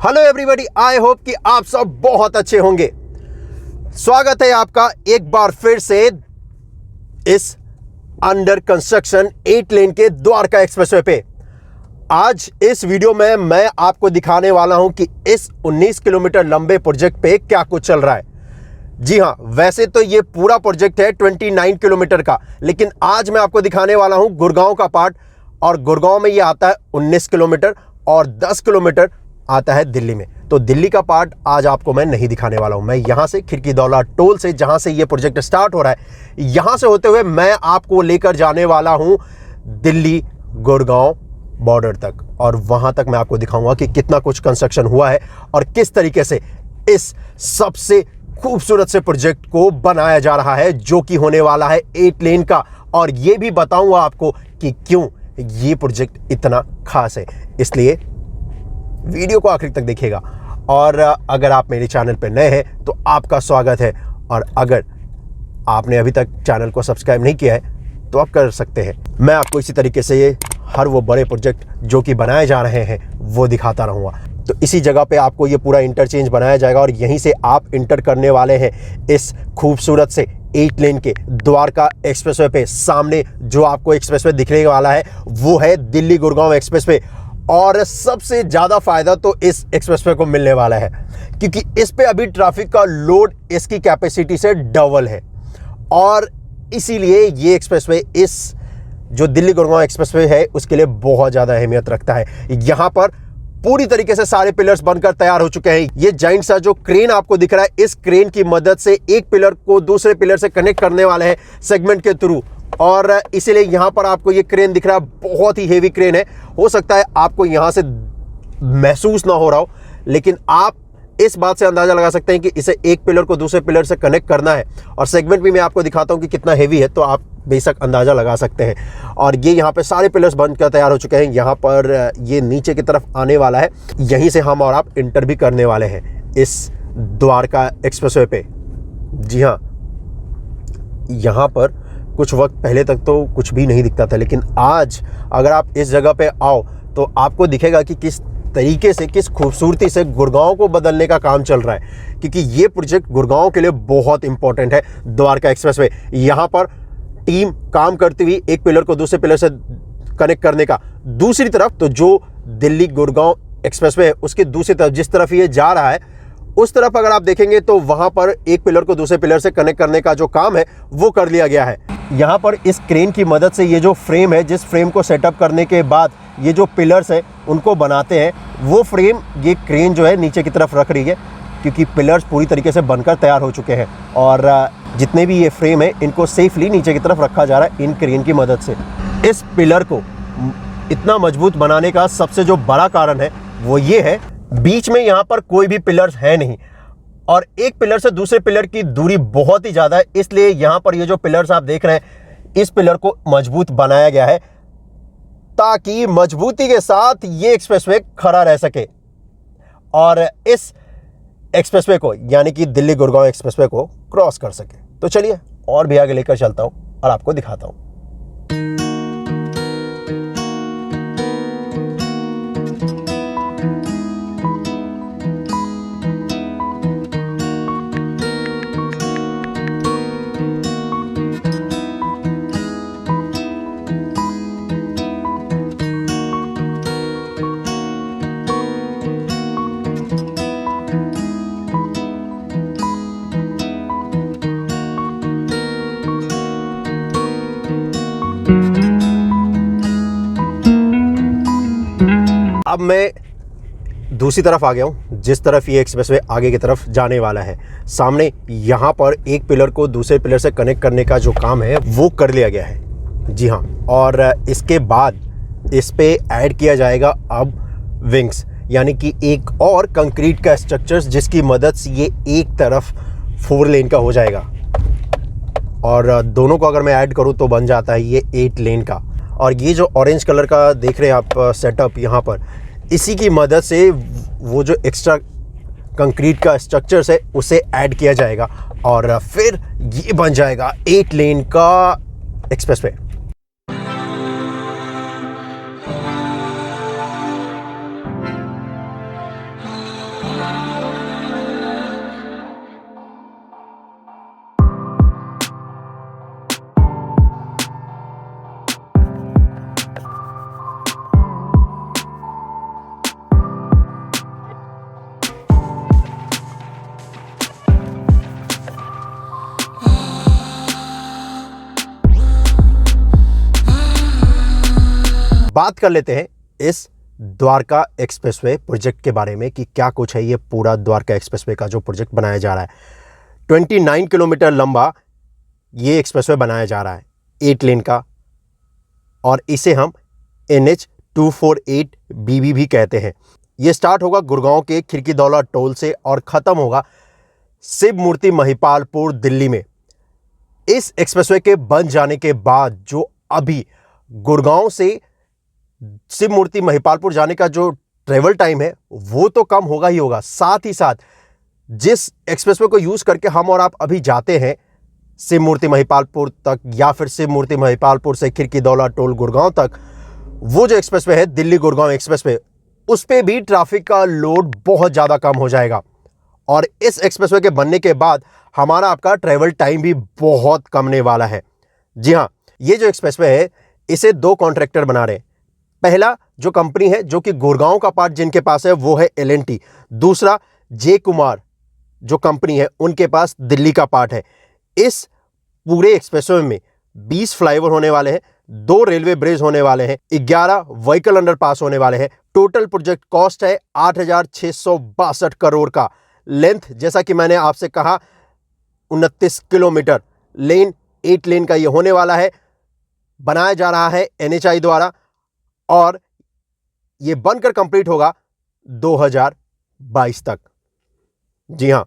Hello everybody, I hope कि आप सब बहुत अच्छे होंगे। स्वागत है आपका एक बार फिर से इस अंडर कंस्ट्रक्शन 8 लेन के द्वारका एक्सप्रेसवे पे। आज इस वीडियो में मैं आपको दिखाने वाला हूं कि इस 19 किलोमीटर लंबे प्रोजेक्ट पे क्या कुछ चल रहा है। जी हां, वैसे तो ये पूरा प्रोजेक्ट है 29 किलोमीटर का, लेकिन आज मैं आपको दिखाने वाला हूं गुड़गांव का पार्ट। और गुड़गांव में ये आता है 19 किलोमीटर और 10 किलोमीटर आता है दिल्ली में। तो दिल्ली का पार्ट आज आपको मैं नहीं दिखाने वाला हूं। मैं यहां से खिड़कीदौला टोल से, जहां से ये प्रोजेक्ट स्टार्ट हो रहा है, यहां से होते हुए मैं आपको लेकर जाने वाला हूं दिल्ली गुड़गांव बॉर्डर तक। और वहां तक मैं आपको दिखाऊंगा कि कितना कुछ कंस्ट्रक्शन हुआ है और किस तरीके से इस सबसे खूबसूरत से प्रोजेक्ट को बनाया जा रहा है, जो कि होने वाला है 8 लेन का। और ये भी बताऊंगा आपको कि क्यों ये प्रोजेक्ट इतना खास है। इसलिए वीडियो को आखिर तक देखिएगा। और अगर आप मेरे चैनल पर नए हैं तो आपका स्वागत है, और अगर आपने अभी तक चैनल को सब्सक्राइब नहीं किया है तो आप कर सकते हैं। मैं आपको इसी तरीके से ये हर वो बड़े प्रोजेक्ट जो कि बनाए जा रहे हैं वो दिखाता रहूँगा। तो इसी जगह पे आपको ये पूरा इंटरचेंज बनाया जाएगा और यहीं से आप इंटर करने वाले हैं इस खूबसूरत से 8 लेन के द्वारका एक्सप्रेसवे पे। सामने जो आपको एक्सप्रेसवे दिखने वाला है वो है दिल्ली गुड़गांव एक्सप्रेसवे। और सबसे ज़्यादा फायदा तो इस एक्सप्रेसवे को मिलने वाला है, क्योंकि इस पे अभी ट्रैफिक का लोड इसकी कैपेसिटी से डबल है। और इसीलिए ये एक्सप्रेसवे, इस जो दिल्ली गुड़गांव एक्सप्रेसवे है, उसके लिए बहुत ज़्यादा अहमियत रखता है। यहाँ पर पूरी तरीके से सारे पिलर्स बनकर तैयार हो चुके हैं। ये जाइंट सा जो क्रेन आपको दिख रहा है, इस क्रेन की मदद से एक पिलर को दूसरे पिलर से कनेक्ट करने वाले हैं सेगमेंट के थ्रू। और इसीलिए यहाँ पर आपको ये क्रेन दिख रहा है, बहुत ही हेवी क्रेन है। हो सकता है आपको यहाँ से महसूस ना हो रहा हो, लेकिन आप इस बात से अंदाजा लगा सकते हैं कि इसे एक पिलर को दूसरे पिलर से कनेक्ट करना है। और सेगमेंट भी मैं आपको दिखाता हूँ कि कितना हेवी है, तो आप बेशक अंदाजा लगा सकते हैं। और ये यहाँ पे सारे पिलर्स बनकर तैयार हो चुके हैं। यहाँ पर ये नीचे की तरफ आने वाला है, यहीं से हम और आप इंटर भी करने वाले हैं इस द्वारका एक्सप्रेसवे पे। जी हाँ, यहाँ पर कुछ वक्त पहले तक तो कुछ भी नहीं दिखता था, लेकिन आज अगर आप इस जगह पे आओ तो आपको दिखेगा कि किस तरीके से, किस खूबसूरती से गुड़गांव को बदलने का काम चल रहा है। क्योंकि ये प्रोजेक्ट गुड़गांव के लिए बहुत इंपॉर्टेंट है। द्वारका एक्सप्रेसवे, यहाँ पर टीम काम करती हुई एक पिलर को दूसरे पिलर से कनेक्ट करने का। दूसरी तरफ तो जो दिल्ली गुड़गांव एक्सप्रेसवे है, उसकी दूसरी तरफ जिस तरफ ये जा रहा है, उस तरफ अगर आप देखेंगे तो वहां पर एक पिलर को दूसरे पिलर से कनेक्ट करने का जो काम है वो कर लिया गया है। यहाँ पर इस क्रेन की मदद से ये जो फ्रेम है, जिस फ्रेम को सेटअप करने के बाद ये जो पिलर्स है उनको बनाते हैं, वो फ्रेम ये क्रेन जो है नीचे की तरफ रख रही है, क्योंकि पिलर्स पूरी तरीके से बनकर तैयार हो चुके हैं। और जितने भी ये फ्रेम है, इनको सेफली नीचे की तरफ रखा जा रहा है इन क्रेन की मदद से। इस पिलर को इतना मजबूत बनाने का सबसे जो बड़ा कारण है वो ये है, बीच में यहाँ पर कोई भी पिलर्स है नहीं, और एक पिलर से दूसरे पिलर की दूरी बहुत ही ज़्यादा है। इसलिए यहाँ पर ये जो पिलर्स आप देख रहे हैं, इस पिलर को मजबूत बनाया गया है ताकि मजबूती के साथ ये एक्सप्रेसवे खड़ा रह सके। और इस एक्सप्रेसवे को, यानी कि दिल्ली गुड़गांव एक्सप्रेसवे को क्रॉस कर सके। तो चलिए और भी आगे लेकर चलता हूँ और आपको दिखाता हूँ। अब मैं दूसरी तरफ आ गया हूँ, जिस तरफ ये एक्सप्रेसवे आगे की तरफ जाने वाला है। सामने यहाँ पर एक पिलर को दूसरे पिलर से कनेक्ट करने का जो काम है वो कर लिया गया है। जी हाँ, और इसके बाद इस पे ऐड किया जाएगा अब विंग्स, यानी कि एक और कंक्रीट का स्ट्रक्चर्स, जिसकी मदद से ये एक तरफ 4 लेन का हो जाएगा। और दोनों को अगर मैं ऐड करूँ तो बन जाता है ये 8 लेन का। और ये जो ऑरेंज कलर का देख रहे हैं आप सेटअप यहाँ पर, इसी की मदद से वो जो एक्स्ट्रा कंक्रीट का स्ट्रक्चर्स है उसे ऐड किया जाएगा, और फिर ये बन जाएगा 8 लेन का एक्सप्रेसवे। बात कर लेते हैं इस द्वारका एक्सप्रेसवे प्रोजेक्ट के बारे में कि क्या कुछ है ये पूरा द्वारका एक्सप्रेसवे का जो प्रोजेक्ट बनाया जा रहा है। 29 किलोमीटर लंबा ये एक्सप्रेसवे बनाया जा रहा है, 8 लेन का, और इसे हम NH 248 BB भी कहते हैं। ये स्टार्ट होगा गुड़गांव के खिड़कीदौला टोल से और ख़त्म होगा शिव मूर्ति महिपालपुर दिल्ली में। इस एक्सप्रेसवे के बन जाने के बाद जो अभी गुड़गांव से शिव मूर्ति महिपालपुर जाने का जो ट्रेवल टाइम है वो तो कम होगा ही होगा, साथ ही साथ जिस एक्सप्रेसवे को यूज़ करके हम और आप अभी जाते हैं शिव मूर्ति महिपालपुर तक या फिर शिव मूर्ति महिपालपुर से खिड़कीदौला टोल गुड़गांव तक, वो जो एक्सप्रेसवे है दिल्ली गुड़गांव एक्सप्रेसवे, उस पे भी ट्रैफिक का लोड बहुत ज़्यादा कम हो जाएगा। और इस एक्सप्रेसवे के बनने के बाद हमारा आपका ट्रैवल टाइम भी बहुत कमने वाला है। जी हाँ, ये जो एक्सप्रेसवे है इसे 2 कॉन्ट्रैक्टर बना रहे हैं। पहला जो कंपनी है जो कि गुड़गांव का पार्ट जिनके पास है वो है L&T। दूसरा जे कुमार जो कंपनी है उनके पास दिल्ली का पार्ट है। इस पूरे एक्सप्रेसवे में 20 फ्लाईओवर होने वाले हैं, 2 रेलवे ब्रिज होने वाले हैं, 11 व्हीकल अंडरपास होने वाले हैं। टोटल प्रोजेक्ट कॉस्ट है 8,662 करोड़ का। लेंथ जैसा कि मैंने आपसे कहा 29 किलोमीटर, लेन 8 लेन का ये होने वाला है। बनाया जा रहा है NHAI द्वारा और ये बनकर कंप्लीट होगा 2022 तक। जी हाँ,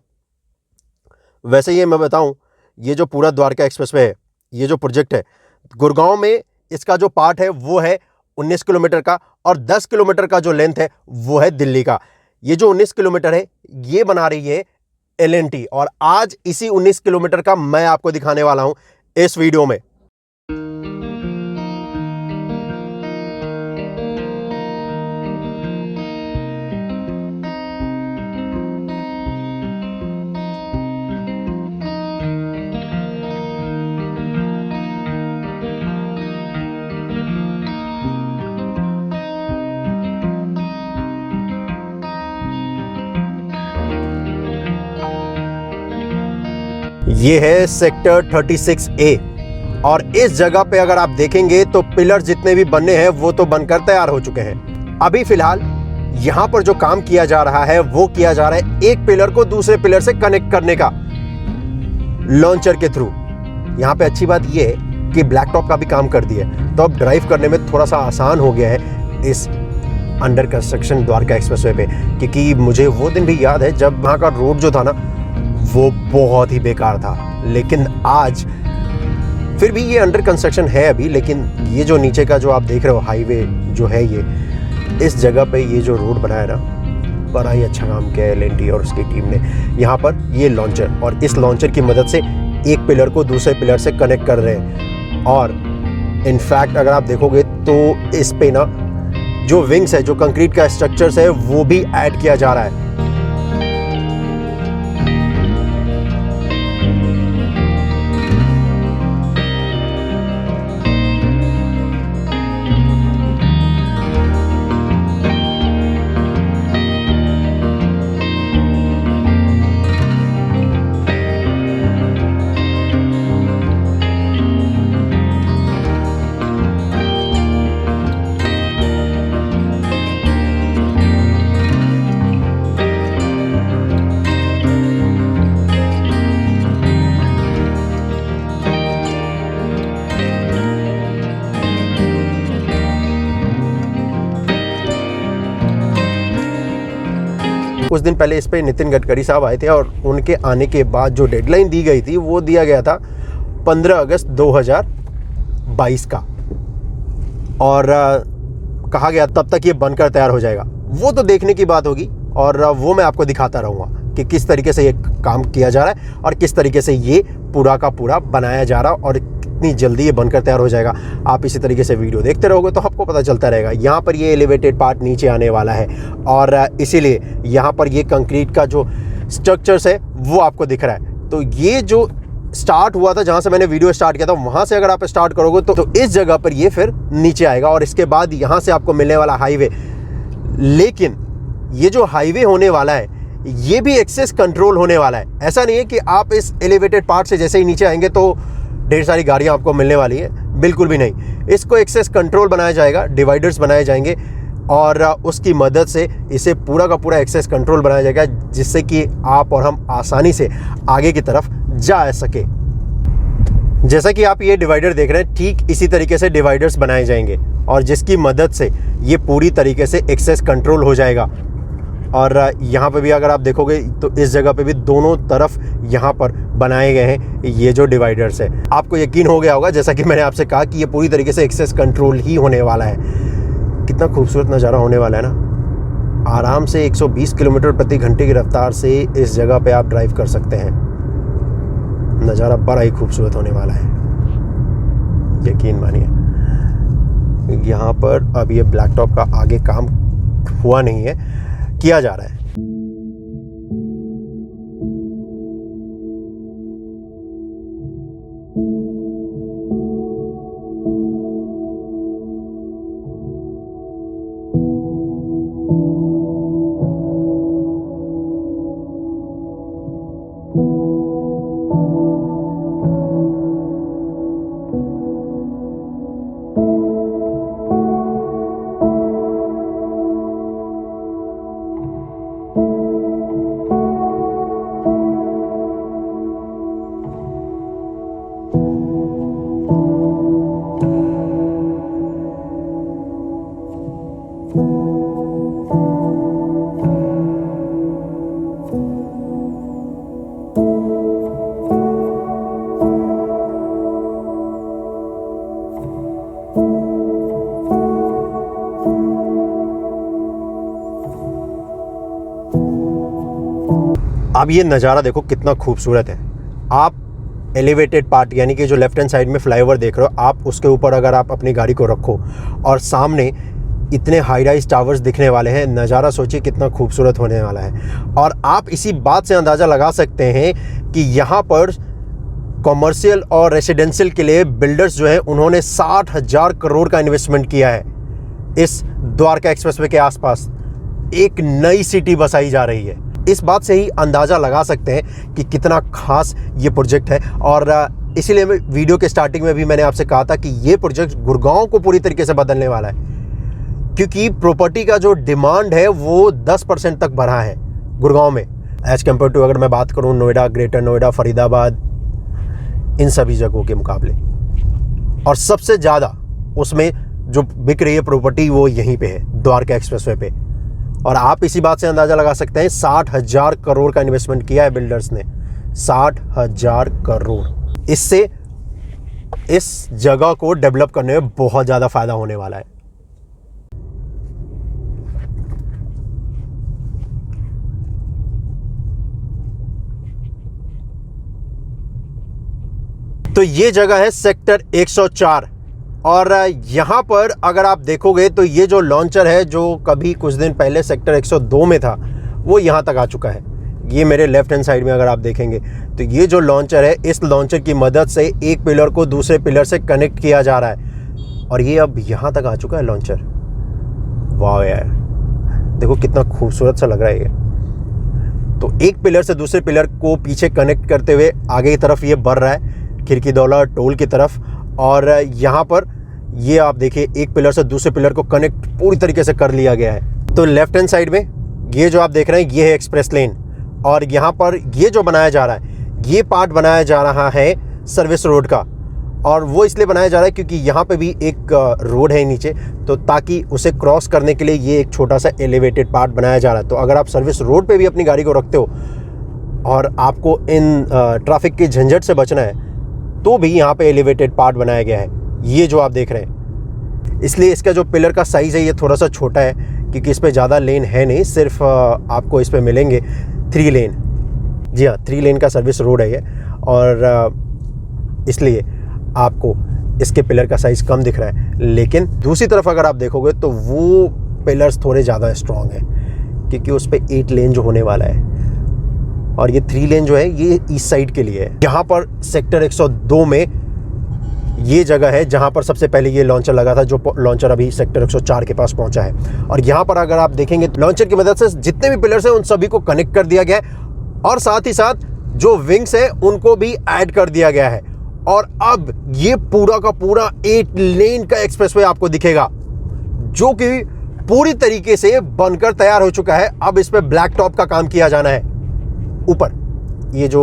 वैसे ये मैं बताऊं, ये जो पूरा द्वारका एक्सप्रेसवे है, ये जो प्रोजेक्ट है, गुड़गांव में इसका जो पार्ट है वो है 19 किलोमीटर का और 10 किलोमीटर का जो लेंथ है वो है दिल्ली का। ये जो 19 किलोमीटर है ये बना रही है L&T और आज इसी 19 किलोमीटर का मैं आपको दिखाने वाला हूं इस वीडियो में। ये है सेक्टर 36A और इस जगह पे अगर आप देखेंगे तो पिलर जितने भी बनने हैं वो तो बनकर तैयार हो चुके हैं। अभी फिलहाल यहां पर जो काम किया जा रहा है वो किया जा रहा है एक पिलर को दूसरे पिलर से कनेक्ट करने का लॉन्चर के थ्रू। यहां पे अच्छी बात ये है कि ब्लैक टॉप का भी काम कर दिया है, तो अब ड्राइव करने में थोड़ा सा आसान हो गया है इस अंडर कंस्ट्रक्शन द्वारका एक्सप्रेसवे पे। क्योंकि मुझे वो दिन भी याद है जब वहाँ का रोड जो था ना वो बहुत ही बेकार था, लेकिन आज फिर भी ये अंडर कंस्ट्रक्शन है अभी। लेकिन ये जो नीचे का जो आप देख रहे हो हाईवे जो है, ये इस जगह पे ये जो रोड बनाया ना, बड़ा ही अच्छा काम किया है L&T और उसकी टीम ने। यहाँ पर ये लॉन्चर और इस लॉन्चर की मदद से एक पिलर को दूसरे पिलर से कनेक्ट कर रहे हैं। और इनफैक्ट अगर आप देखोगे तो इस पे ना जो विंग्स है, जो कंक्रीट का स्ट्रक्चर्स है, वो भी ऐड किया जा रहा है। कुछ दिन पहले इस पे नितिन गडकरी साहब आए थे और उनके आने के बाद जो डेडलाइन दी गई थी वो दिया गया था 15 अगस्त 2022 का, और कहा गया तब तक ये बनकर तैयार हो जाएगा। वो तो देखने की बात होगी और वो मैं आपको दिखाता रहूँगा कि किस तरीके से ये काम किया जा रहा है और किस तरीके से ये पूरा का पूरा बनाया जा रहा है और कितनी जल्दी ये बनकर तैयार हो जाएगा। आप इसी तरीके से वीडियो देखते रहोगे तो आपको पता चलता रहेगा। यहाँ पर ये एलिवेटेड पार्ट नीचे आने वाला है और इसीलिए यहाँ पर ये कंक्रीट का जो स्ट्रक्चर्स है वो आपको दिख रहा है। तो ये जो स्टार्ट हुआ था, जहाँ से मैंने वीडियो स्टार्ट किया था, वहाँ से अगर आप स्टार्ट करोगे तो इस जगह पर ये फिर नीचे आएगा और इसके बाद यहाँ से आपको मिलने वाला हाईवे। लेकिन ये जो हाईवे होने वाला है ये भी एक्सेस कंट्रोल होने वाला है। ऐसा नहीं है कि आप इस एलिवेटेड पार्ट से जैसे ही नीचे आएंगे तो ढेर सारी गाड़ियाँ आपको मिलने वाली है। बिल्कुल भी नहीं। इसको एक्सेस कंट्रोल बनाया जाएगा, डिवाइडर्स बनाए जाएंगे और उसकी मदद से इसे पूरा का पूरा एक्सेस कंट्रोल बनाया जाएगा, जिससे कि आप और हम आसानी से आगे की तरफ जा सके। जैसा कि आप ये डिवाइडर देख रहे हैं, ठीक इसी तरीके से डिवाइडर्स बनाए जाएंगे और जिसकी मदद से ये पूरी तरीके से एक्सेस कंट्रोल हो जाएगा। और यहाँ पे भी अगर आप देखोगे तो इस जगह पे भी दोनों तरफ यहाँ पर बनाए गए हैं ये जो डिवाइडर्स है। आपको यकीन हो गया होगा, जैसा कि मैंने आपसे कहा, कि ये पूरी तरीके से एक्सेस कंट्रोल ही होने वाला है। कितना खूबसूरत नज़ारा होने वाला है ना। आराम से 120 किलोमीटर प्रति घंटे की रफ्तार से इस जगह पे आप ड्राइव कर सकते हैं। नज़ारा बड़ा ही खूबसूरत होने वाला है, यकीन मानिए। यहाँ पर अब ये ब्लैक टॉप का आगे काम हुआ नहीं है, किया जा रहा है। अब ये नज़ारा देखो कितना खूबसूरत है। आप एलिवेटेड पार्ट यानी कि जो लेफ्ट हैंड साइड में फ्लाईओवर देख रहे हो, आप उसके ऊपर अगर आप अपनी गाड़ी को रखो और सामने इतने हाई राइज टावर्स दिखने वाले हैं, नज़ारा सोचिए कितना खूबसूरत होने वाला है। और आप इसी बात से अंदाज़ा लगा सकते हैं कि यहाँ पर कॉमर्शियल और रेसिडेंशियल के लिए बिल्डर्स जो हैं उन्होंने 60,000 करोड़ का इन्वेस्टमेंट किया है। इस द्वारका एक्सप्रेसवे के आसपास एक नई सिटी बसाई जा रही है। इस बात से ही अंदाज़ा लगा सकते हैं कि कितना खास ये प्रोजेक्ट है। और इसीलिए वीडियो के स्टार्टिंग में भी मैंने आपसे कहा था कि ये प्रोजेक्ट गुड़गांव को पूरी तरीके से बदलने वाला है, क्योंकि प्रॉपर्टी का जो डिमांड है वो 10% तक बढ़ा है गुड़गांव में, एज कम्पेयर टू अगर मैं बात करूँ नोएडा, ग्रेटर नोएडा, फरीदाबाद, इन सभी जगहों के मुकाबले। और सबसे ज़्यादा उसमें जो बिक रही है प्रॉपर्टी वो यहीं पे है, द्वारका एक्सप्रेसवे पे। और आप इसी बात से अंदाज़ा लगा सकते हैं 60,000 करोड़ का इन्वेस्टमेंट किया है बिल्डर्स ने, 60,000 करोड़। इससे इस जगह को डेवलप करने में बहुत ज़्यादा फायदा होने वाला है। तो ये जगह है सेक्टर 104 और यहाँ पर अगर आप देखोगे तो ये जो लॉन्चर है जो कभी कुछ दिन पहले सेक्टर 102 में था वो यहाँ तक आ चुका है। ये मेरे लेफ्ट हैंड साइड में अगर आप देखेंगे तो ये जो लॉन्चर है, इस लॉन्चर की मदद से एक पिलर को दूसरे पिलर से कनेक्ट किया जा रहा है और ये अब यहाँ तक आ चुका है लॉन्चर। वाह यार, देखो कितना खूबसूरत सा लग रहा है ये। तो एक पिलर से दूसरे पिलर को पीछे कनेक्ट करते हुए आगे की तरफ ये बढ़ रहा है खिड़कीदौला टोल की तरफ। और यहाँ पर ये आप देखिए एक पिलर से दूसरे पिलर को कनेक्ट पूरी तरीके से कर लिया गया है। तो लेफ्ट हैंड साइड में ये जो आप देख रहे हैं ये है एक्सप्रेस लेन और यहाँ पर ये जो बनाया जा रहा है ये पार्ट बनाया जा रहा है सर्विस रोड का। और वो इसलिए बनाया जा रहा है क्योंकि यहाँ पे भी एक रोड है नीचे, तो ताकि उसे क्रॉस करने के लिए ये एक छोटा सा एलिवेटेड पार्ट बनाया जा रहा है। तो अगर आप सर्विस रोड पे भी अपनी गाड़ी को रखते हो और आपको इन ट्रैफिक के झंझट से बचना है तो भी यहाँ पे एलिवेटेड पार्ट बनाया गया है, ये जो आप देख रहे हैं। इसलिए इसका जो पिलर का साइज़ है ये थोड़ा सा छोटा है क्योंकि इस पर ज़्यादा लेन है नहीं, सिर्फ आपको इस पर मिलेंगे 3 लेन। जी हाँ, 3 लेन का सर्विस रोड है ये और इसलिए आपको इसके पिलर का साइज़ कम दिख रहा है। लेकिन दूसरी तरफ अगर आप देखोगे तो वो पिलर्स थोड़े ज़्यादा स्ट्रॉन्ग हैं क्योंकि उस पर 8 लेन जो होने वाला है और ये 3 लेन जो है ये ईस्ट साइड के लिए है। यहाँ पर सेक्टर 102 में ये जगह है जहाँ पर सबसे पहले ये लॉन्चर लगा था, जो लॉन्चर अभी सेक्टर 104 के पास पहुँचा है। और यहाँ पर अगर आप देखेंगे लॉन्चर की मदद से जितने भी पिलर्स हैं उन सभी को कनेक्ट कर दिया गया है और साथ ही साथ जो विंग्स हैं उनको भी ऐड कर दिया गया है। और अब ये पूरा का पूरा 8 लेन का एक्सप्रेसवे आपको दिखेगा, जो कि पूरी तरीके से बनकर तैयार हो चुका है। अब इस पे ब्लैक टॉप का काम किया जाना है। ऊपर ये जो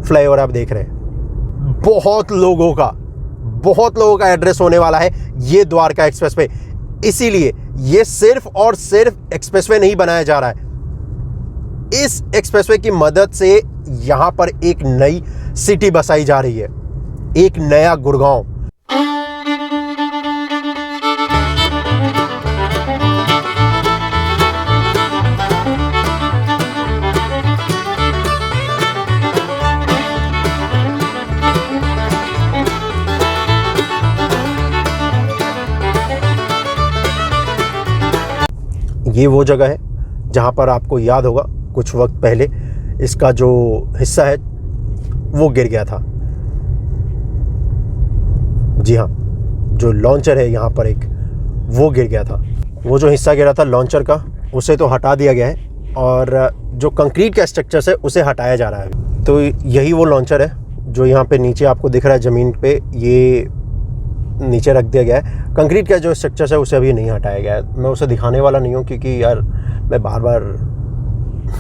फ्लाईओवर आप देख रहे हैं, बहुत लोगों का एड्रेस होने वाला है ये द्वारका एक्सप्रेसवे। इसीलिए ये सिर्फ और सिर्फ एक्सप्रेसवे नहीं बनाया जा रहा है, इस एक्सप्रेसवे की मदद से यहां पर एक नई सिटी बसाई जा रही है, एक नया गुड़गांव। ये वो जगह है जहाँ पर आपको याद होगा कुछ वक्त पहले इसका जो हिस्सा है वो गिर गया था। जी हाँ, जो लॉन्चर है यहाँ पर एक, वो गिर गया था। वो जो हिस्सा गिरा था लॉन्चर का, उसे तो हटा दिया गया है और जो कंक्रीट का स्ट्रक्चर है उसे हटाया जा रहा है। तो यही वो लॉन्चर है जो यहाँ पे नीचे आपको दिख रहा है ज़मीन पे, ये नीचे रख दिया गया है। कंक्रीट का जो स्ट्रक्चर है उसे अभी नहीं हटाया गया है। मैं उसे दिखाने वाला नहीं हूँ क्योंकि यार मैं बार बार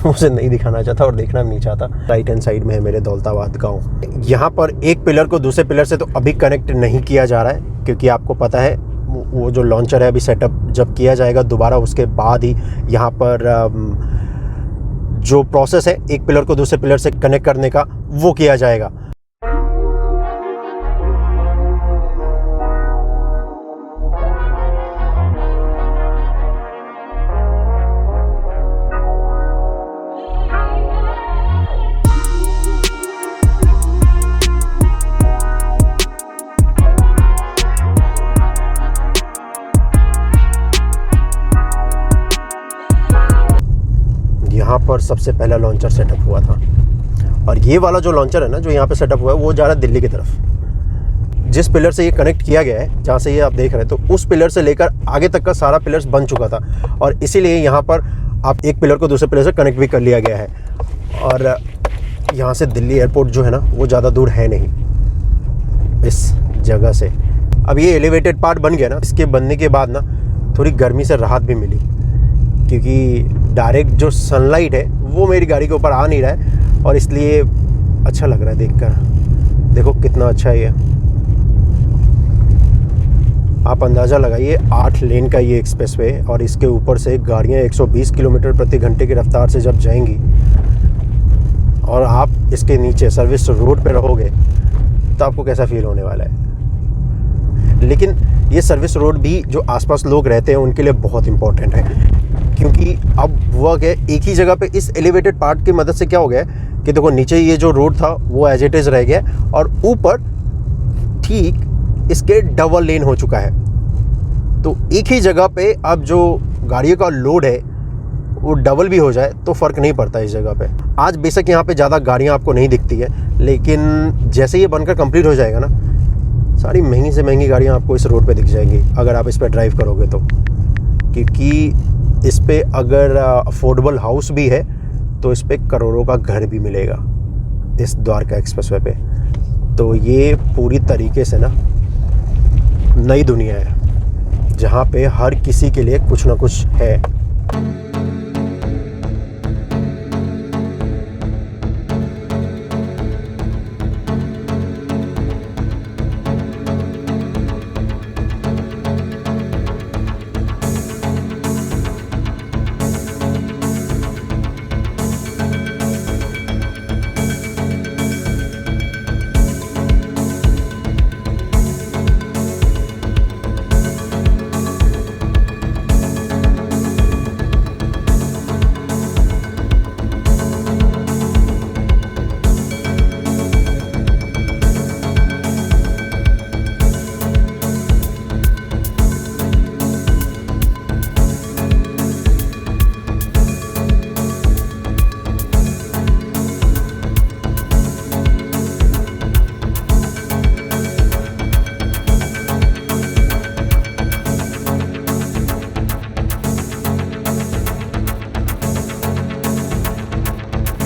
उसे नहीं दिखाना चाहता और देखना भी नहीं चाहता। राइट हैंड साइड में है मेरे दौलताबाद गाँव। यहाँ पर एक पिलर को दूसरे पिलर से तो अभी कनेक्ट नहीं किया जा रहा है, क्योंकि आपको पता है वो जो लॉन्चर है अभी सेटअप जब किया जाएगा दोबारा, उसके बाद ही यहाँ पर जो प्रोसेस है एक पिलर को दूसरे पिलर से कनेक्ट करने का वो किया जाएगा। यहाँ पर सबसे पहला लॉन्चर सेटअप हुआ था और ये वाला जो लॉन्चर है ना जो यहाँ पे सेटअप हुआ है वो जा रहा है दिल्ली की तरफ। जिस पिलर से ये कनेक्ट किया गया है, जहाँ से ये आप देख रहे हैं, तो उस पिलर से लेकर आगे तक का सारा पिलर्स बन चुका था और इसीलिए यहाँ पर आप एक पिलर को दूसरे पिलर से कनेक्ट भी कर लिया गया है। और यहाँ से दिल्ली एयरपोर्ट जो है ना वो ज़्यादा दूर है नहीं इस जगह से। अब ये एलिवेटेड पार्ट बन गया ना, इसके बनने के बाद ना थोड़ी गर्मी से राहत भी मिली, क्योंकि डायरेक्ट जो सनलाइट है वो मेरी गाड़ी के ऊपर आ नहीं रहा है और इसलिए अच्छा लग रहा है देखकर। देखो कितना अच्छा है ये, आप अंदाज़ा लगाइए 8 लेन का ये एक्सप्रेसवे और इसके ऊपर से गाड़ियाँ 120 किलोमीटर प्रति घंटे की रफ्तार से जब जाएंगी और आप इसके नीचे सर्विस रोड पे रहोगे तो आपको कैसा फील होने वाला है। लेकिन ये सर्विस रोड भी जो आसपास लोग रहते हैं उनके लिए बहुत इम्पोर्टेंट है, क्योंकि अब हुआ क्या, एक ही जगह पे इस एलिवेटेड पार्ट की मदद से क्या हो गया कि देखो नीचे ये जो रोड था वो एज इट इज़ रह गया और ऊपर ठीक इसके डबल लेन हो चुका है। तो एक ही जगह पे अब जो गाड़ियों का लोड है वो डबल भी हो जाए तो फ़र्क नहीं पड़ता इस जगह पे। आज बेशक यहाँ पे ज़्यादा गाड़ियाँ आपको नहीं दिखती है, लेकिन जैसे ये बनकर कंप्लीट हो जाएगा ना, सारी महंगी से महंगी गाड़ियाँ आपको इस रोड पे दिख जाएंगी अगर आप इस पर ड्राइव करोगे तो। क्योंकि इस पे अगर अफोर्डेबल हाउस भी है तो इस पे करोड़ों का घर भी मिलेगा इस द्वारका एक्सप्रेसवे पे। तो ये पूरी तरीके से ना नई दुनिया है जहाँ पे हर किसी के लिए कुछ ना कुछ है।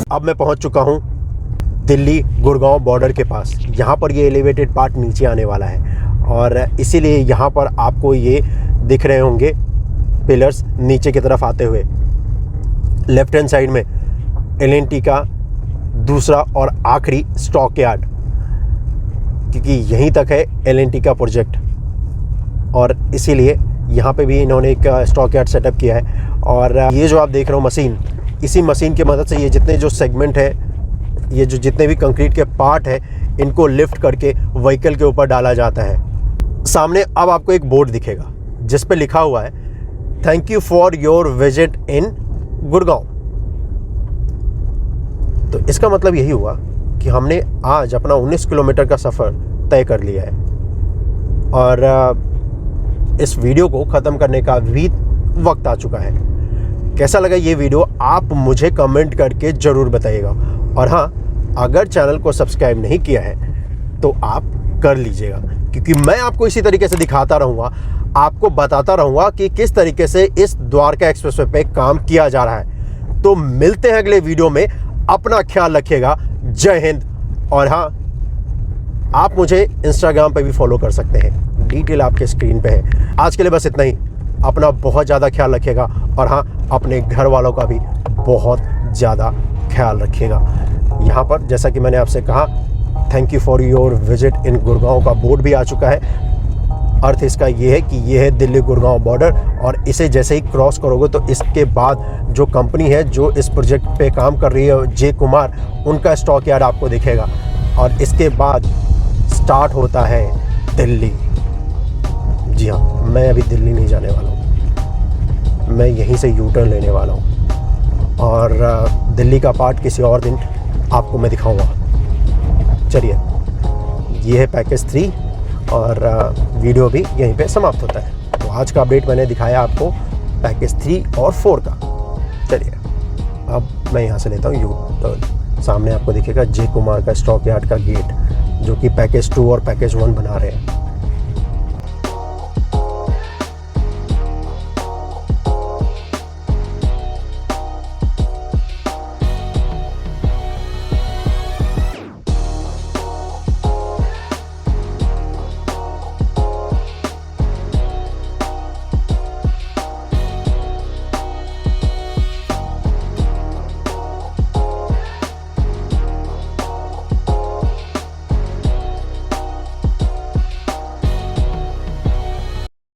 अब मैं पहुंच चुका हूं दिल्ली गुड़गांव बॉर्डर के पास। यहाँ पर ये एलिवेटेड पार्ट नीचे आने वाला है और इसीलिए यहाँ पर आपको ये दिख रहे होंगे पिलर्स नीचे की तरफ आते हुए। लेफ्ट हैंड साइड में L&T का दूसरा और आखिरी स्टॉक यार्ड, क्योंकि यहीं तक है L&T का प्रोजेक्ट और इसीलिए यहाँ पे भी इन्होंने एक स्टॉक यार्ड सेटअप किया है। और ये जो आप देख रहे हो मशीन, इसी मशीन की मदद से ये जितने जो सेगमेंट है, ये जो जितने भी कंक्रीट के पार्ट है, इनको लिफ्ट करके व्हीकल के ऊपर डाला जाता है। सामने अब आपको एक बोर्ड दिखेगा जिस पे लिखा हुआ है thank you for your visit in Gurgaon. तो इसका मतलब यही हुआ कि हमने आज अपना 19 किलोमीटर का सफ़र तय कर लिया है और इस वीडियो को ख़त्म करने का भी वक्त आ चुका है। कैसा लगा ये वीडियो आप मुझे कमेंट करके ज़रूर बताइएगा। और हाँ, अगर चैनल को सब्सक्राइब नहीं किया है तो आप कर लीजिएगा, क्योंकि मैं आपको इसी तरीके से दिखाता रहूँगा, आपको बताता रहूँगा कि किस तरीके से इस द्वारका एक्सप्रेसवे पे काम किया जा रहा है। तो मिलते हैं अगले वीडियो में, अपना ख्याल रखिएगा। जय हिंद। और हाँ, आप मुझे इंस्टाग्राम पे भी फॉलो कर सकते हैं, डिटेल आपके स्क्रीन पे है। आज के लिए बस इतना ही। अपना बहुत ज़्यादा ख्याल रखिएगा और हाँ, अपने घर वालों का भी बहुत ज़्यादा ख्याल रखिएगा। यहाँ पर जैसा कि मैंने आपसे कहा, thank you for your visit in Gurgaon का बोर्ड भी आ चुका है। अर्थ इसका ये है कि ये है दिल्ली गुड़गांव बॉर्डर और इसे जैसे ही क्रॉस करोगे तो इसके बाद जो कंपनी है जो इस प्रोजेक्ट पे काम कर रही है, जे कुमार, उनका स्टॉक यार्ड आपको दिखेगा। और इसके बाद स्टार्ट होता है दिल्ली। जी हाँ, मैं अभी दिल्ली नहीं जाने वाला हूँ, मैं यहीं से यू टर्न लेने वाला हूँ और दिल्ली का पार्ट किसी और दिन आपको मैं दिखाऊंगा। चलिए, ये है पैकेज 3 और वीडियो भी यहीं पे समाप्त होता है। तो आज का अपडेट मैंने दिखाया आपको पैकेज 3 और 4 का। चलिए, अब मैं यहाँ से लेता हूँ यू टर्न। सामने आपको दिखेगा जे कुमार का स्टॉक यार्ड का गेट, जो कि पैकेज 2 और पैकेज 1 बना रहे हैं।